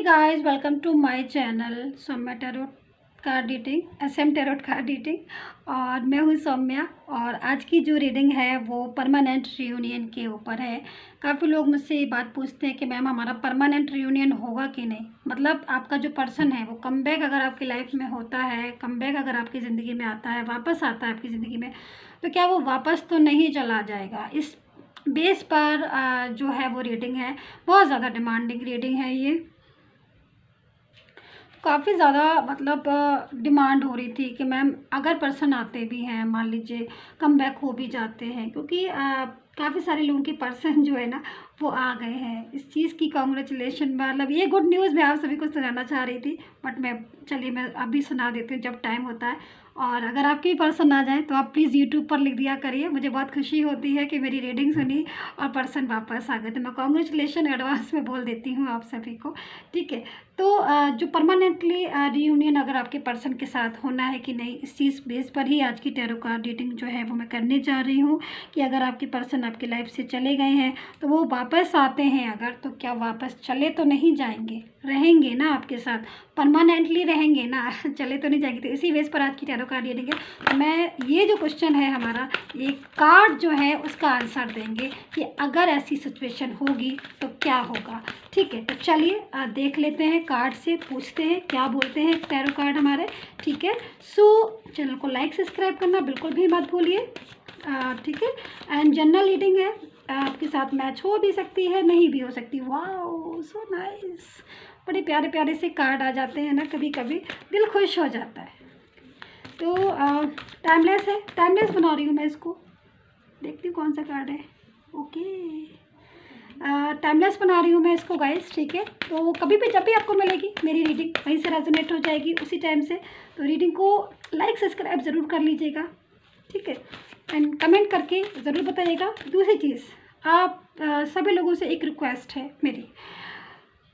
Guys, welcome to my channel Saumya tarot card reading, SM tarot card reading. और मैं हूँ सौम्या। और आज की जो रीडिंग है वो परमानेंट रियूनियन के ऊपर है। काफ़ी लोग मुझसे ये बात पूछते हैं कि मैम हमारा परमानेंट रियूनियन होगा कि नहीं। मतलब आपका जो पर्सन है वो कम बैक अगर आपकी लाइफ में होता है, कम बैक अगर आपकी ज़िंदगी में आता है, वापस आता है आपकी ज़िंदगी में, तो क्या वो वापस तो नहीं चला जाएगा। इस बेस पर जो है वो रीडिंग है। बहुत ज़्यादा डिमांडिंग रीडिंग है ये। काफ़ी ज़्यादा मतलब डिमांड हो रही थी कि मैम अगर पर्सन आते भी हैं, मान लीजिए कम बैक हो भी जाते हैं, क्योंकि काफ़ी सारे लोगों के पर्सन जो है ना वो आ गए हैं। इस चीज़ की कॉन्ग्रेचुलेशन, मतलब ये गुड न्यूज़ मैं आप सभी को सुनाना चाह रही थी, बट मैं अभी सुना देती हूँ जब टाइम होता है। और अगर आपके भी पर्सन आ जाए तो आप प्लीज़ यूट्यूब पर लिख दिया करिए। मुझे बहुत खुशी होती है कि मेरी रीडिंग सुनी और पर्सन वापस आ गए, तो मैं कॉन्ग्रेचुलेशन एडवांस में बोल देती हूँ आप सभी को। ठीक है, तो जो परमानेंटली रियूनियन अगर आपके पर्सन के साथ होना है कि नहीं, इस चीज़ बेस पर ही आज की टैरो कार्ड रीडिंग जो है वो मैं करने जा रही हूँ। कि अगर आपके पर्सन आपकी लाइफ से चले गए हैं तो वो वापस आते हैं अगर, तो क्या वापस चले तो नहीं जाएंगे, रहेंगे ना आपके साथ, परमानेंटली रहेंगे ना चले तो नहीं जाएंगे। तो इसी बेस पर आज की टैरो कार्ड रीडिंग है। तो मैं ये जो क्वेश्चन है हमारा, ये कार्ड जो है उसका आंसर देंगे कि अगर ऐसी सिचुएशन होगी तो क्या होगा। ठीक है, तो चलिए देख लेते हैं, कार्ड से पूछते हैं क्या बोलते हैं टैरो कार्ड हमारे। ठीक है, सो चैनल को लाइक सब्सक्राइब करना बिल्कुल भी मत भूलिए। ठीक है, एंड जनरल रीडिंग है, आपके साथ मैच हो भी सकती है, नहीं भी हो सकती। वाओ सो नाइस, बड़े प्यारे प्यारे से कार्ड आ जाते हैं ना, कभी कभी दिल खुश हो जाता है। तो टाइमलेस है, टाइमलेस बना रही हूँ मैं इसको, देखती हूँ कौन सा कार्ड है। ओके, टाइमलेस बना रही हूँ मैं इसको गाइस। ठीक है, तो कभी भी जब भी आपको मिलेगी मेरी रीडिंग वहीं से रेजोनेट हो जाएगी उसी टाइम से। तो रीडिंग को लाइक सब्सक्राइब ज़रूर कर लीजिएगा। ठीक है, एंड कमेंट करके ज़रूर बताइएगा। दूसरी चीज़, आप सभी लोगों से एक रिक्वेस्ट है मेरी,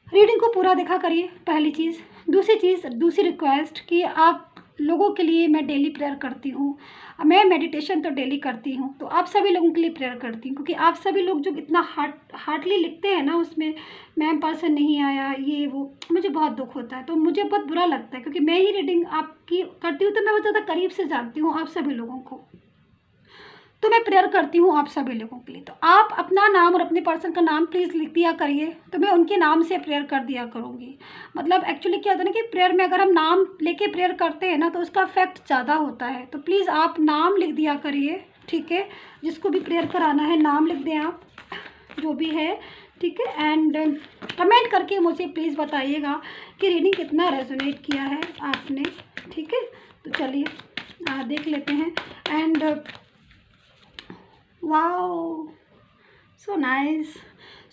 रीडिंग को पूरा देखा करिए, पहली चीज़। दूसरी रिक्वेस्ट कि आप लोगों के लिए मैं डेली प्रेयर करती हूँ। मैं मेडिटेशन तो डेली करती हूँ, तो आप सभी लोगों के लिए प्रेयर करती हूँ, क्योंकि आप सभी लोग जो इतना हार्डली लिखते हैं ना उसमें, मैम पर्सन नहीं आया ये वो, मुझे बहुत दुख होता है, तो मुझे बहुत बुरा लगता है, क्योंकि मैं ही रीडिंग आपकी करती हूँ तो मैं बहुत ज़्यादा करीब से जानती हूँ आप सभी लोगों को। तो मैं प्रेयर करती हूँ आप सभी लोगों के लिए। तो आप अपना नाम और अपने पर्सन का नाम प्लीज़ लिख दिया करिए, तो मैं उनके नाम से प्रेयर कर दिया करूँगी। मतलब एक्चुअली क्या होता है ना कि प्रेयर में अगर हम नाम लेके प्रेयर करते हैं ना तो उसका इफेक्ट ज़्यादा होता है। तो प्लीज़ आप नाम लिख दिया करिए। ठीक है, जिसको भी प्रेयर कराना है नाम लिख दें आप, जो भी है। ठीक है, एंड कमेंट करके मुझे प्लीज़ बताइएगा कि रीडिंग कितना रेजोनेट किया है आपने। ठीक है, तो चलिए देख लेते हैं। And wow so nice.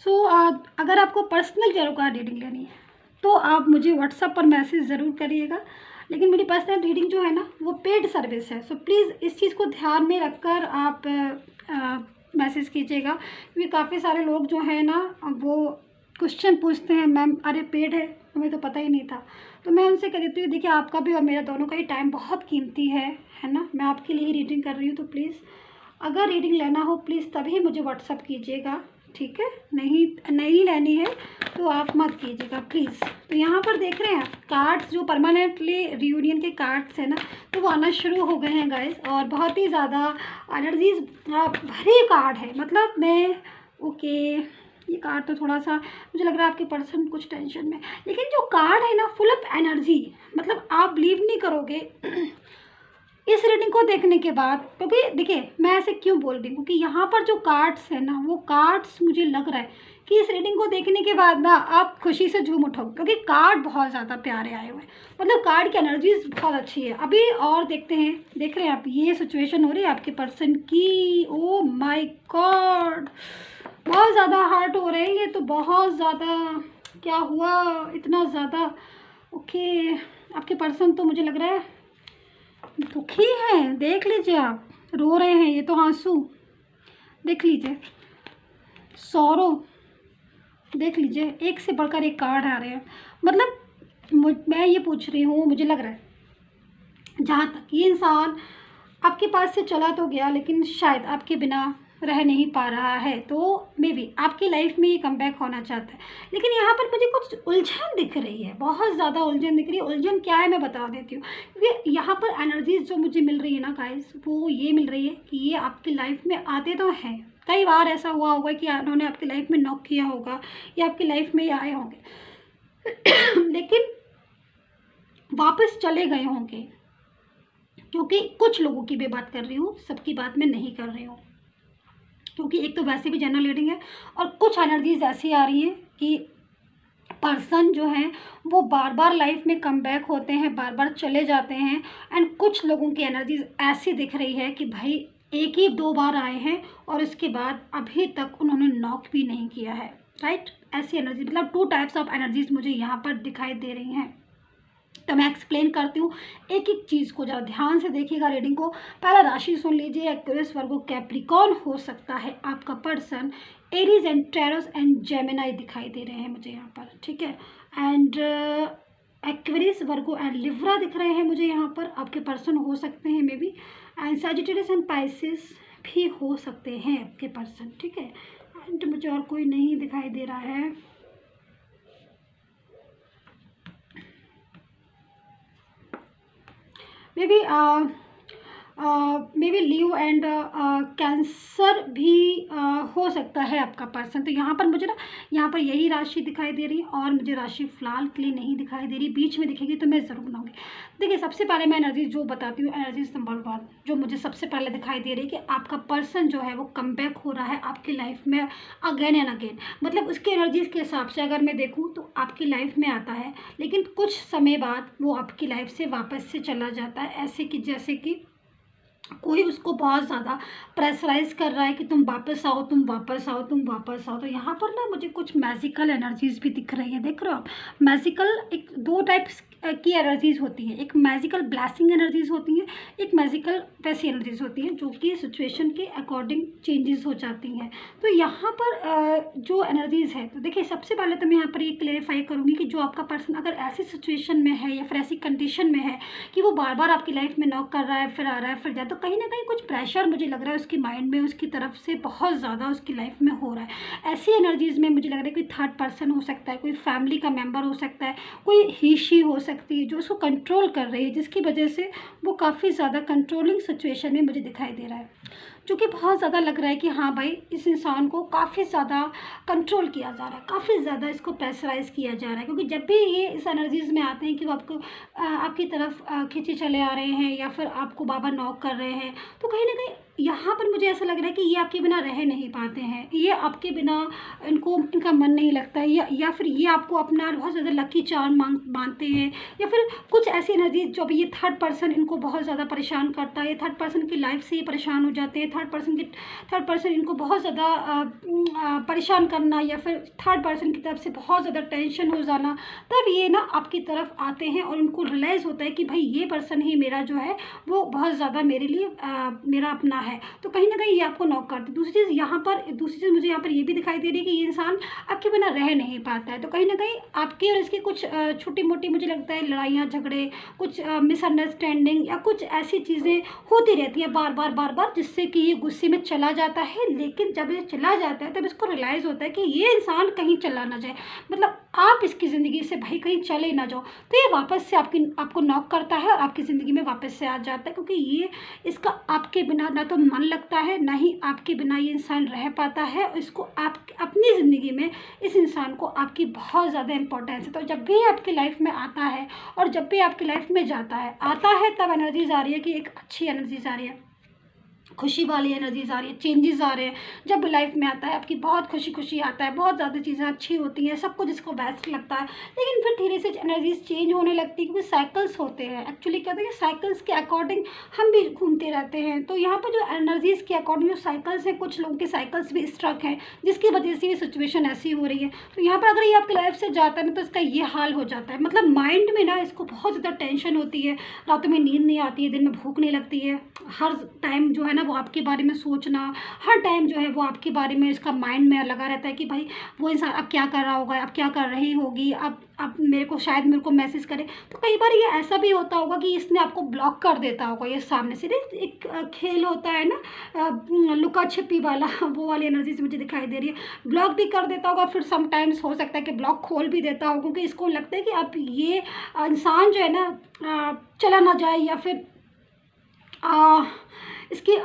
So अगर आपको पर्सनल टैरो कार्ड रीडिंग लेनी है तो आप मुझे व्हाट्सएप पर मैसेज ज़रूर करिएगा। लेकिन मेरी पर्सनल रीडिंग जो है ना वो पेड सर्विस है, सो प्लीज़ इस चीज़ को ध्यान में रखकर आप मैसेज कीजिएगा, क्योंकि काफ़ी सारे लोग जो है ना वो क्वेश्चन पूछते हैं, मैम अरे पेड है, हमें तो पता ही नहीं था। तो मैं उनसे कह देती हूँ देखिए आपका भी और मेरा दोनों का ही टाइम बहुत कीमती है ना। मैं आपके लिए ही रीडिंग कर रही हूँ, तो प्लीज़ अगर रीडिंग लेना हो प्लीज़ तभी मुझे व्हाट्सअप कीजिएगा। ठीक है, नहीं लेनी है तो आप मत कीजिएगा प्लीज़। तो यहाँ पर देख रहे हैं कार्ड्स, जो परमानेंटली रियूनियन के कार्ड्स हैं ना, तो वो आना शुरू हो गए हैं गाइस। और बहुत ही ज़्यादा एनर्जीज भरी कार्ड है। मतलब मैं ओके, ये कार्ड तो थोड़ा सा मुझे लग रहा है आपके पर्सन कुछ टेंशन में, लेकिन जो कार्ड है ना फुल ऑफ एनर्जी। मतलब आप बिलीव नहीं करोगे इस रीडिंग को देखने के बाद, क्योंकि देखिए मैं ऐसे क्यों बोल रही हूँ, क्योंकि यहाँ पर जो कार्ड्स है ना वो कार्ड्स मुझे लग रहा है कि इस रीडिंग को देखने के बाद ना आप खुशी से झूम उठोगे, क्योंकि कार्ड बहुत ज़्यादा प्यारे आए हुए हैं। मतलब कार्ड की एनर्जीज बहुत अच्छी है। अभी और देखते हैं, देख रहे हैं आप ये सिचुएशन हो रही है आपके पर्सन की। ओ माय गॉड, बहुत ज़्यादा हार्ट हो रहे हैं ये तो, बहुत ज़्यादा। क्या हुआ इतना ज़्यादा? ओके, आपके पर्सन तो मुझे लग रहा है दुखी है। देख लीजिए आप, रो रहे हैं, ये तो आंसू देख लीजिए, सौरो देख लीजिए, एक से बढ़कर एक कार्ड आ रहे हैं। मतलब मैं ये पूछ रही हूँ, मुझे लग रहा है जहाँ तक ये इंसान आपके पास से चला तो गया, लेकिन शायद आपके बिना रह नहीं पा रहा है, तो मे बी आपकी लाइफ में ये कमबैक होना चाहता है। लेकिन यहाँ पर मुझे कुछ उलझन दिख रही है, बहुत ज़्यादा उलझन दिख रही है। उलझन क्या है मैं बता देती हूँ, क्योंकि यहाँ पर एनर्जीज जो मुझे मिल रही है ना गाइस, वो ये मिल रही है कि ये आपकी लाइफ में आते तो हैं, कई बार ऐसा हुआ होगा कि उन्होंने आपकी लाइफ में नॉक किया होगा या आपकी लाइफ में ये आए होंगे लेकिन वापस चले गए होंगे, क्योंकि कुछ लोगों की भी बात कर रही हूँ, सबकी बात मैं नहीं कर रही हूँ, क्योंकि एक तो वैसे भी जनरल रीडिंग है और कुछ एनर्जीज ऐसी आ रही हैं कि पर्सन जो हैं वो बार बार लाइफ में कम बैक होते हैं, बार बार चले जाते हैं। एंड कुछ लोगों की एनर्जीज ऐसी दिख रही है कि भाई एक ही 2 बार आए हैं और उसके बाद अभी तक उन्होंने नॉक भी नहीं किया है, राइट। ऐसी एनर्जी, मतलब 2 टाइप्स ऑफ एनर्जीज मुझे यहाँ पर दिखाई दे रही हैं। तो मैं एक्सप्लेन करती हूँ एक एक चीज़ को, ज़रा ध्यान से देखिएगा रीडिंग को। पहला राशि सुन लीजिए, एक्वेरियस, वर्गो, कैप्रिकॉर्न हो सकता है आपका person. Aries and Taurus and Gemini दिखाई दे रहे हैं मुझे यहाँ पर, ठीक है। And Aquarius, Virgo and Libra दिख रहे हैं मुझे यहाँ पर, आपके पर्सन हो सकते हैं may be. And Sagittarius and Pisces भी हो सकते हैं आपके पर्सन, ठीक है। एंड मुझे और कोई नहीं दिखाई दे रहा है। May be leave and cancer भी हो सकता है आपका पर्सन। तो यहाँ पर मुझे ना, यहाँ पर यही राशि दिखाई दे रही है और मुझे राशि फ़िलहाल के लिए नहीं दिखाई दे रही, बीच में दिखेगी तो मैं ज़रूर बनाऊँगी। देखिए, सबसे पहले मैं एनर्जी जो बताती हूँ, एनर्जी नंबर 1 जो मुझे सबसे पहले दिखाई दे रही है कि आपका पर्सन जो है वो कम बैक हो रहा है आपकी लाइफ में अगेन एंड अगेन। मतलब उसकी एनर्जीज़ के हिसाब से अगर मैं देखूँ तो आपकी लाइफ में आता है, लेकिन कुछ समय बाद वो आपकी लाइफ से वापस से चला जाता है। ऐसे कि जैसे कि कोई उसको बहुत ज़्यादा प्रेशराइज कर रहा है कि तुम वापस आओ, तुम वापस आओ, तुम वापस आओ। तो यहाँ पर ना मुझे कुछ मैजिकल एनर्जीज़ भी दिख रही है, देख रहे हो आप। मैजिकल एक 2 टाइप्स की एनर्जीज़ होती हैं, एक मैजिकल ब्लेसिंग एनर्जीज़ होती हैं, एक मैजिकल वैसी एनर्जीज़ होती हैं जो कि सिचुएशन के अकॉर्डिंग चेंजेस हो जाती हैं। तो यहाँ पर जो एनर्जीज़ है, तो देखिए सबसे पहले तो मैं यहाँ पर ये क्लेरिफाई करूँगी कि जो आपका पर्सन अगर ऐसी सिचुएशन में है या फिर ऐसी कंडीशन में है कि वो बार बार आपकी लाइफ में नॉक कर रहा है, फिर आ रहा है, फिर जाता, तो कहीं ना कहीं कुछ प्रेशर मुझे लग रहा है उसकी माइंड में, उसकी तरफ से बहुत ज़्यादा उसकी लाइफ में हो रहा है। ऐसी एनर्जीज़ में मुझे लग रहा है कोई थर्ड पर्सन हो सकता है, कोई फैमिली का मेंबर हो सकता है, कोई ही शी हो सकती है जो उसको कंट्रोल कर रही है, जिसकी वजह से वो काफ़ी ज़्यादा कंट्रोलिंग सिचुएशन में मुझे दिखाई दे रहा है। जो कि बहुत ज़्यादा लग रहा है कि हाँ भाई, इस इंसान को काफ़ी ज़्यादा कंट्रोल किया जा रहा है, काफ़ी ज़्यादा इसको प्रेशराइज़ किया जा रहा है। क्योंकि जब भी ये इस एनर्जीज़ में आते हैं कि वो आपको आपकी तरफ खींचे चले आ रहे हैं या फिर आपको बार बार नॉक कर रहे हैं, तो कहीं ना कहीं यहाँ पर मुझे ऐसा लग रहा है कि ये आपके बिना रह नहीं पाते हैं, ये आपके बिना इनका मन नहीं लगता है, या फिर ये आपको अपना बहुत ज़्यादा लकी चार्म मानते हैं, या फिर कुछ ऐसी एनर्जी जो भी ये थर्ड पर्सन इनको बहुत ज़्यादा परेशान करता है, थर्ड पर्सन की लाइफ से ये परेशान हो जाते हैं, थर्ड पर्सन इनको बहुत ज़्यादा परेशान करना या फिर थर्ड पर्सन की तरफ से बहुत ज़्यादा टेंशन हो जाना, तब ये ना आपकी तरफ आते हैं और इनको रियलाइज़ होता है कि भाई ये पर्सन ही मेरा जो है वो बहुत ज़्यादा मेरे लिए मेरा अपना है। तो कहीं ना कहीं ये आपको नॉक करते हैं। दूसरी चीज़ मुझे यहाँ पर ये भी दिखाई दे रही है कि ये इंसान आपके बिना रह नहीं पाता है। तो कहीं ना कहीं आपकी और इसकी कुछ छोटी मोटी मुझे लगता है लड़ाइयाँ झगड़े, कुछ मिसअंडरस्टैंडिंग या कुछ ऐसी चीज़ें होती रहती हैं बार बार, जिससे कि ये गुस्से में चला जाता है। लेकिन जब ये चला जाता है तब इसको रियलाइज़ होता है कि ये इंसान कहीं चला ना जाए, मतलब आप इसकी ज़िंदगी से भाई कहीं चले ना जाओ। तो ये वापस से आपको नॉक करता है और आपकी ज़िंदगी में वापस से आ जाता है, क्योंकि ये इसका आपके बिना ना तो मन लगता है, ना ही आपके बिना ये इंसान रह पाता है। इसको आप अपनी ज़िंदगी में इस इंसान को आपकी बहुत ज़्यादा इंपॉर्टेंस है। तो जब भी आपकी लाइफ में आता है और जब भी आपकी लाइफ में जाता है तब एनर्जीज आ रही है कि एक अच्छी एनर्जीज आ रही है, खुशी वाली एनर्जीज आ रही है, चेंजेस आ रहे हैं। जब भी लाइफ में आता है आपकी बहुत खुशी आता है, बहुत ज़्यादा चीज़ें अच्छी होती हैं, सब कुछ इसको बेस्ट लगता है। लेकिन फिर धीरे से एनर्जीज चेंज होने लगती है, क्योंकि साइकिल्स होते हैं। एक्चुअली क्या होता है, साइकिल्स के अकॉर्डिंग हम भी घूमते रहते हैं। तो यहाँ पर जो एनर्जीज़ के अकॉर्डिंग जो साइकिल्स हैं, कुछ लोगों के साइकिल्स भी स्ट्रक हैं, जिसकी वजह से ये सिचुएशन ऐसी हो रही है। तो यहाँ पर अगर ये आपकी लाइफ से जाता है ना, तो इसका ये हाल हो जाता है। मतलब माइंड में ना इसको बहुत ज़्यादा टेंशन होती है, रातों में नींद नहीं आती है, दिन में भूख नहीं लगती है, हर टाइम जो है ना ना वो आपके बारे में सोचना, हर टाइम जो है वो आपके बारे में इसका माइंड में लगा रहता है कि भाई वो इंसान अब क्या कर रहा होगा, अब क्या कर रही होगी, अब मेरे को मैसेज करे। तो कई बार ये ऐसा भी होता होगा कि इसने आपको ब्लॉक कर देता होगा, ये सामने से एक खेल होता है ना, लुका छिपी वाला, वो वाली एनर्जी मुझे दिखाई दे रही है। ब्लॉक भी कर देता होगा, फिर समटाइम्स हो सकता है कि ब्लॉक खोल भी देता होगा, क्योंकि इसको लगता है कि अब ये इंसान जो है ना चला ना जाए, या फिर इसके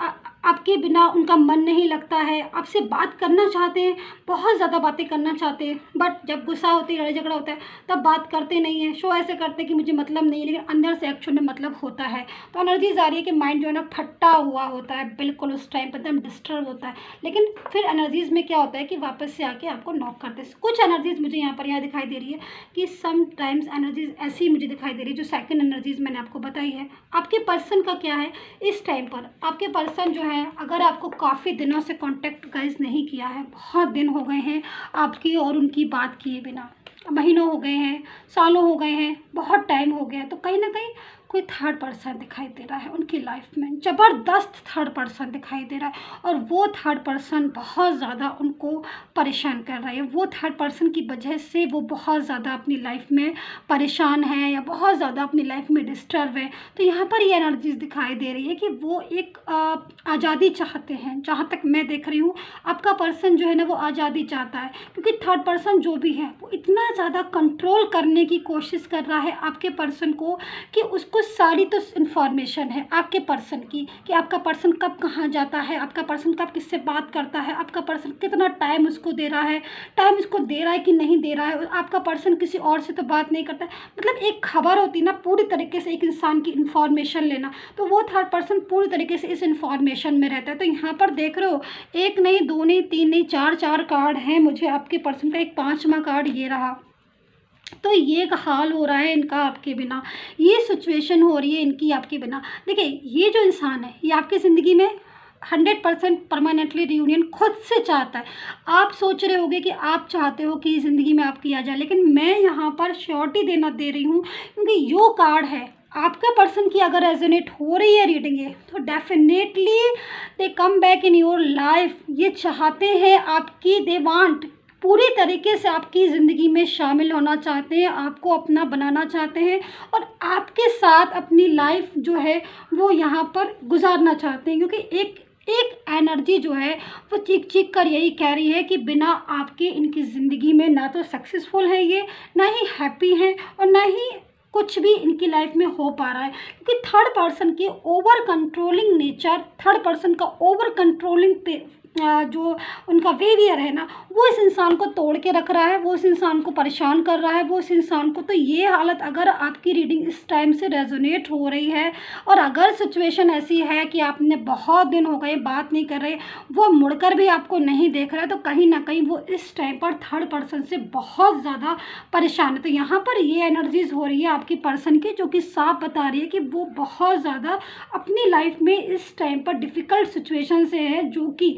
आपके बिना उनका मन नहीं लगता है, आपसे बात करना चाहते हैं, बहुत ज़्यादा बातें करना चाहते हैं, बट जब गुस्सा होती है, लड़ाई झगड़ा होता है, तब बात करते नहीं हैं, शो ऐसे करते हैं कि मुझे मतलब नहीं है, लेकिन अंदर से एक्चुअल में मतलब होता है। तो एनर्जीज आ रही है कि माइंड जो है ना फटा हुआ होता है, बिल्कुल उस टाइम पर एकदम डिस्टर्ब होता है, लेकिन फिर एनर्जीज़ में क्या होता है कि वापस से आके आपको नॉक करते हैं। कुछ एनर्जीज़ मुझे यहाँ दिखाई दे रही है कि समटाइम्स एनर्जीज़ ऐसी मुझे दिखाई दे रही है, जो सेकंड एनर्जीज़ मैंने आपको बताई है। आपके पर्सन का क्या है इस टाइम पर, आपके पर्सन जो है, अगर आपको काफ़ी दिनों से कांटेक्ट गाइस नहीं किया है, बहुत दिन हो गए हैं आपकी और उनकी बात किए बिना, महीनों हो गए हैं, सालों हो गए हैं, बहुत टाइम हो गया है, तो कहीं ना कहीं कोई थर्ड पर्सन दिखाई दे रहा है उनकी लाइफ में, ज़बरदस्त थर्ड पर्सन दिखाई दे रहा है, और वो थर्ड पर्सन बहुत ज़्यादा उनको परेशान कर रहा है। वो थर्ड पर्सन की वजह से वो बहुत ज़्यादा अपनी लाइफ में परेशान है, या बहुत ज़्यादा अपनी लाइफ में डिस्टर्ब है। तो यहाँ पर ये एनर्जीज दिखाई दे रही है कि वो एक आज़ादी चाहते हैं। जहाँ तक मैं देख रही हूँ, आपका पर्सन जो है ना वो आज़ादी चाहता है, क्योंकि थर्ड पर्सन जो भी है वो इतना ज़्यादा कंट्रोल करने की कोशिश कर रहा है आपके पर्सन को, कि उसको सारी तो इन्फॉर्मेशन है आपके पर्सन की, कि आपका पर्सन कब कहाँ जाता है, आपका पर्सन कब किससे बात करता है, आपका पर्सन कितना टाइम उसको दे रहा है, टाइम उसको दे रहा है कि नहीं दे रहा है, आपका पर्सन किसी और से तो बात नहीं करता है। मतलब एक खबर होती है ना, पूरी तरीके से एक इंसान की इन्फॉर्मेशन लेना, तो वो थर्ड पर्सन पूरी तरीके से इस इन्फॉर्मेशन में रहता है। तो यहाँ पर देख रहे हो, एक नहीं, दो नहीं, तीन नहीं, चार कार्ड हैं मुझे आपके पर्सन का, एक पांचवा कार्ड ये रहा। तो ये हाल हो रहा है इनका आपके बिना, ये सिचुएशन हो रही है इनकी आपके बिना। देखिए, ये जो इंसान है ये आपकी ज़िंदगी में 100% परमानेंटली रियूनियन खुद से चाहता है। आप सोच रहे होगे कि आप चाहते हो कि ज़िंदगी में आपकी आ जाए, लेकिन मैं यहाँ पर श्योरिटी देना दे रही हूँ, क्योंकि यो कार्ड है आपका पर्सन की अगर रेजोनेट हो रही है रीडिंग ये, तो definitely they come back in your life. ये चाहते हैं आपकी, दे वांट, पूरी तरीके से आपकी ज़िंदगी में शामिल होना चाहते हैं, आपको अपना बनाना चाहते हैं, और आपके साथ अपनी लाइफ जो है वो यहाँ पर गुजारना चाहते हैं। क्योंकि एक एनर्जी जो है वो चीख चीख कर यही कह रही है कि बिना आपके इनकी ज़िंदगी में ना तो सक्सेसफुल है ये, ना ही हैप्पी हैं, और ना ही कुछ भी इनकी लाइफ में हो पा रहा है। क्योंकि थर्ड पर्सन की over controlling nature, third person का ओवर कंट्रोलिंग जो उनका बिहेवियर है ना, वो इस इंसान को तोड़ के रख रहा है, वो इस इंसान को परेशान कर रहा है, वो इस इंसान को। तो ये हालत अगर आपकी रीडिंग इस टाइम से रेजोनेट हो रही है, और अगर सिचुएशन ऐसी है कि आपने बहुत दिन हो गए बात नहीं कर रहे, वो मुड़कर भी आपको नहीं देख रहा है, तो कहीं ना कहीं वो इस टाइम पर थर्ड पर्सन से बहुत ज़्यादा परेशान है। तो यहाँ पर ये एनर्जीज हो रही है आपकी पर्सन की, जो कि साफ बता रही है कि वो बहुत ज़्यादा अपनी लाइफ में इस टाइम पर डिफ़िकल्ट सिचुएशन से है, जो कि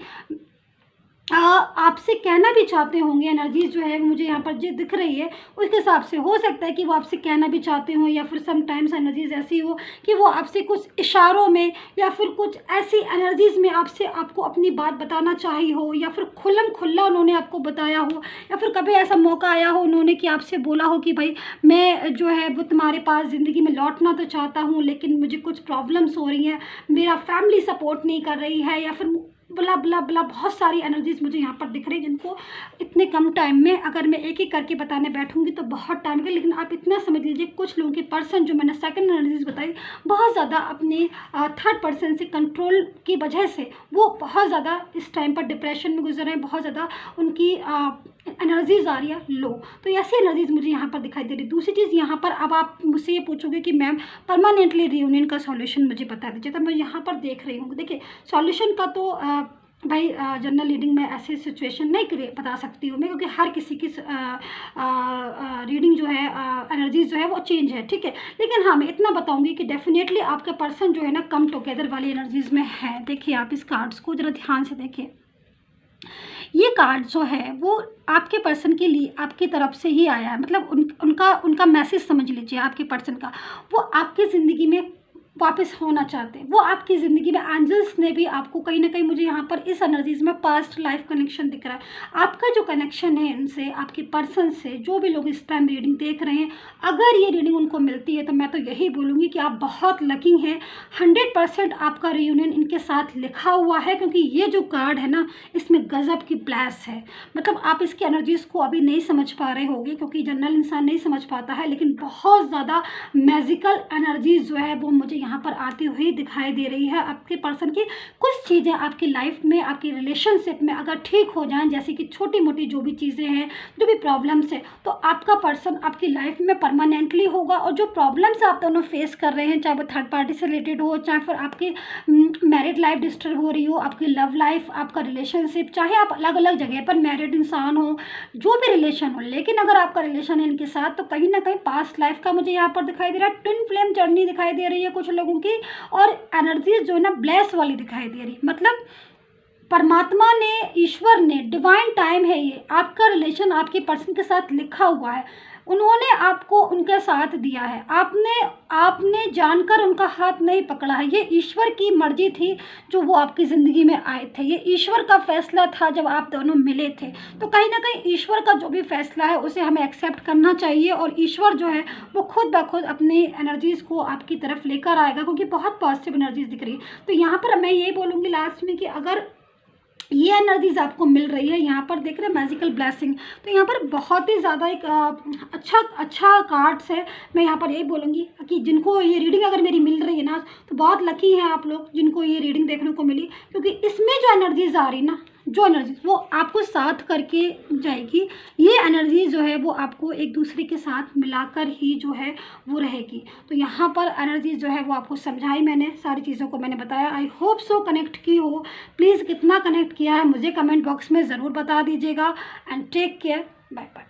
आपसे कहना भी चाहते होंगे। एनर्जीज जो है मुझे यहाँ पर जो दिख रही है उसके हिसाब से हो सकता है कि वो आपसे कहना भी चाहते हो, या फिर समटाइम्स एनर्जीज ऐसी हो कि वो आपसे कुछ इशारों में, या फिर कुछ ऐसी एनर्जीज में आपको अपनी बात बताना चाहिए हो, या फिर खुल्लम खुल्ला उन्होंने आपको बताया हो, या फिर कभी ऐसा मौका आया हो उन्होंने कि आपसे बोला हो कि भाई मैं जो है वो तुम्हारे पास ज़िंदगी में लौटना तो चाहता हूँ, लेकिन मुझे कुछ प्रॉब्लम्स हो रही हैं, मेरा फैमिली सपोर्ट नहीं कर रही है, या फिर बला बला बला बहुत सारी एनर्जीज मुझे यहाँ पर दिख रही है, जिनको इतने कम टाइम में अगर मैं एक एक करके बताने बैठूंगी तो बहुत टाइम लगेगा। लेकिन आप इतना समझ लीजिए, कुछ लोगों के पर्सन जो मैंने सेकंड एनर्जीज बताई, बहुत ज़्यादा अपने थर्ड पर्सन से कंट्रोल की वजह से वो बहुत ज़्यादा इस टाइम पर डिप्रेशन में गुजर रहे हैं, बहुत ज़्यादा उनकी एनर्जीज आ रही है लो। तो ऐसी एनर्जीज मुझे यहाँ पर दिखाई दे रही है। दूसरी चीज़ यहाँ पर, अब आप मुझसे ये पूछोगे कि मैम परमानेंटली रियूनियन का सॉल्यूशन मुझे बता दीजिए, तो मैं यहाँ पर देख रही हूँ। देखिए, सॉल्यूशन का तो भाई जनरल रीडिंग में ऐसे सिचुएशन नहीं बता सकती हूँ मैं, क्योंकि हर किसी की रीडिंग जो है, एनर्जीज जो है वो चेंज है, ठीक है। लेकिन हाँ, मैं इतना बताऊँगी कि डेफिनेटली आपका पर्सन जो है ना कम टुगेदर वाली एनर्जीज में है। देखिए, आप इस कार्ड्स को ज़रा ध्यान से देखिए। ये कार्ड जो है वो आपके पर्सन के लिए आपकी तरफ से ही आया है, मतलब उनका मैसेज समझ लीजिए आपके पर्सन का। वो आपकी ज़िंदगी में वापस होना चाहते हैं, वो आपकी ज़िंदगी में एंजल्स ने भी आपको कहीं ना कहीं, मुझे यहाँ पर इस एनर्जीज में पास्ट लाइफ कनेक्शन दिख रहा है। आपका जो कनेक्शन है इनसे, आपके पर्सन से, जो भी लोग इस टाइम रीडिंग देख रहे हैं, अगर ये रीडिंग उनको मिलती है तो मैं तो यही बोलूँगी कि आप बहुत लकी हैं। 100% आपका रियूनियन इनके साथ लिखा हुआ है, क्योंकि ये जो कार्ड है ना, इसमें गजब की ब्लेस है। मतलब आप इसकी एनर्जीज को अभी नहीं समझ पा रहे होंगे, क्योंकि जनरल इंसान नहीं समझ पाता है, लेकिन बहुत ज़्यादा मैजिकल एनर्जीज जो है वो मुझे यहाँ पर आती हुई दिखाई दे रही है। आपके पर्सन की कुछ चीज़ें आपकी लाइफ में, आपकी रिलेशनशिप में अगर ठीक हो जाएं, जैसे कि छोटी मोटी जो भी चीज़ें हैं, जो भी प्रॉब्लम्स है, तो आपका पर्सन आपकी लाइफ में परमानेंटली होगा। और जो प्रॉब्लम्स आप दोनों फेस कर रहे हैं, चाहे वो थर्ड पार्टी से रिलेटेड हो, चाहे फिर आपकी मैरिड लाइफ डिस्टर्ब हो रही हो, आपकी लव लाइफ, आपका रिलेशनशिप, चाहे आप अलग अलग जगह पर मैरिड इंसान हो, जो भी रिलेशन हो, लेकिन अगर आपका रिलेशन है इनके साथ, तो कहीं ना कहीं पास्ट लाइफ का मुझे यहाँ पर दिखाई दे रहा है। ट्विन फ्लेम जर्नी दिखाई दे रही है कुछ लोगों की, और एनर्जीज जो है ना ब्लेस वाली दिखाई दे रही है। मतलब परमात्मा ने, ईश्वर ने, डिवाइन टाइम है ये, आपका रिलेशन आपके पर्सन के साथ लिखा हुआ है। उन्होंने आपको उनका साथ दिया है, आपने जानकर उनका हाथ नहीं पकड़ा है। ये ईश्वर की मर्जी थी जो वो आपकी ज़िंदगी में आए थे, ये ईश्वर का फैसला था जब आप दोनों मिले थे। तो कहीं ना कहीं ईश्वर का जो भी फैसला है उसे हमें एक्सेप्ट करना चाहिए, और ईश्वर जो है वो खुद ब खुद अपनी एनर्जीज़ को आपकी तरफ लेकर आएगा, क्योंकि बहुत पॉजिटिव एनर्जीज दिख रही है। तो यहाँ पर मैं ये बोलूँगी लास्ट में कि अगर ये एनर्जीज आपको मिल रही है, यहाँ पर देख रहे हैं मैजिकल ब्लेसिंग, तो यहाँ पर बहुत ही ज़्यादा एक अच्छा कार्ड्स है। मैं यहाँ पर यही बोलूँगी कि जिनको ये रीडिंग अगर मेरी मिल रही है ना, तो बहुत लकी हैं आप लोग जिनको ये रीडिंग देखने को मिली, क्योंकि इसमें जो एनर्जीज आ रही ना, जो एनर्जीज वो आपको साथ करके जाएगी। ये एनर्जी जो है वो आपको एक दूसरे के साथ मिलाकर ही जो है वो रहेगी। तो यहाँ पर एनर्जी जो है वो आपको समझाई मैंने, सारी चीज़ों को मैंने बताया। आई होप सो कनेक्ट की हो। प्लीज़ कितना कनेक्ट किया है मुझे कमेंट बॉक्स में ज़रूर बता दीजिएगा। And take care, bye bye.